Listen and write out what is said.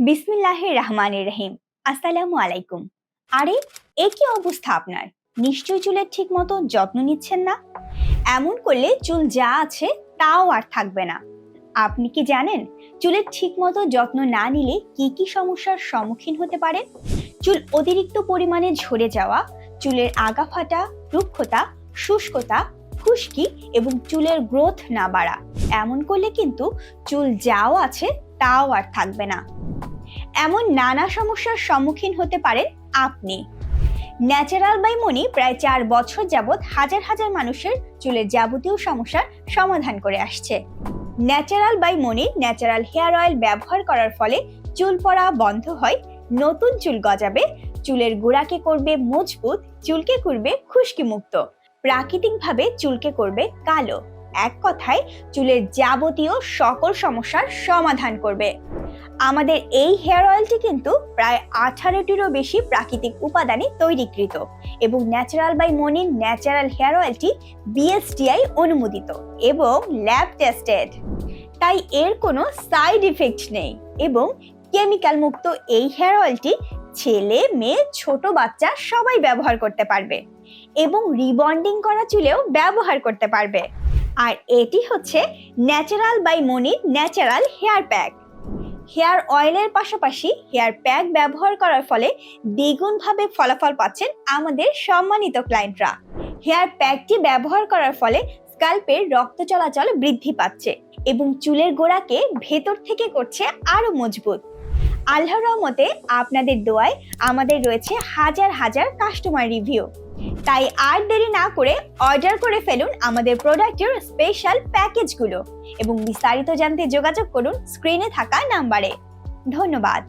বিসমিল্লাহির রহমানির রহিম। আসসালামু আলাইকুম। আরে, এ কি অবস্থা আপনার? নিশ্চয়ই চুলের ঠিক মতো যত্ন নিচ্ছেন না। এমন করলে চুল যা আছে তাও আর থাকবে না। আপনি কি জানেন চুলের ঠিক মতো যত্ন না নিলে কি কি সমস্যার সম্মুখীন হতে পারেন? চুল অতিরিক্ত পরিমাণে ঝরে যাওয়া, চুলের আগা ফাটা, রুক্ষতা, শুষ্কতা, খুশকি এবং চুলের গ্রোথ না বাড়া। এমন করলে কিন্তু চুল যাও আছে তাও আর থাকবে না। এমন নানা সমস্যার সম্মুখীন হতে পারেন আপনি। ন্যাচারাল বাই মনি প্রায় 4 বছর যাবৎ হাজার হাজার মানুষের চুলের যাবতীয় সমস্যার সমাধান করে আসছে। Natural by Moni natural hair oil ব্যবহার করার ফলে চুল পড়া বন্ধ হয়, নতুন চুল গজাবে, চুলের গোড়াকে করবে মজবুত, চুলকে করবে খুশকি মুক্ত, প্রাকৃতিকভাবে চুলকে করবে কালো। এক কথায় চুলের যাবতীয় সকল সমস্যার সমাধান করবে। আমাদের এই হেয়ার অয়েলটি কিন্তু প্রায় 18টিরও বেশি প্রাকৃতিক উপাদানে তৈরিকৃত এবং natural by Monir natural hair অয়েলটি বিএসটিআই অনুমোদিত এবং ল্যাব টেস্টেড। তাই এর কোনো সাইড ইফেক্ট নেই এবং কেমিক্যাল মুক্ত এই হেয়ার অয়েলটি ছেলে মেয়ে ছোট বাচ্চা সবাই ব্যবহার করতে পারবে এবং রিবন্ডিং করা চুলেও ব্যবহার করতে পারবে। আর এটি হচ্ছে natural by Monir natural hair pack. Hair অয়েলের পাশাপাশি হেয়ার প্যাক ব্যবহার করার ফলে দ্বিগুণভাবে ফলাফল পাচ্ছেন আমাদের সম্মানিত ক্লায়েন্টরা। হেয়ার প্যাকটি ব্যবহার করার ফলে স্ক্যাল্পের রক্ত চলাচল বৃদ্ধি পাচ্ছে এবং চুলের গোড়াকে ভেতর থেকে করছে আরো মজবুত। আল্লাহর রহমতে আপনাদের দোয়ায় আমাদের রয়েছে হাজার হাজার কাস্টমার রিভিউ। তাই আর দেরি না করে অর্ডার করে ফেলুন আমাদের প্রোডাক্টের স্পেশাল প্যাকেজগুলো এবং বিস্তারিত জানতে যোগাযোগ করুন স্ক্রিনে থাকা নাম্বারে। ধন্যবাদ।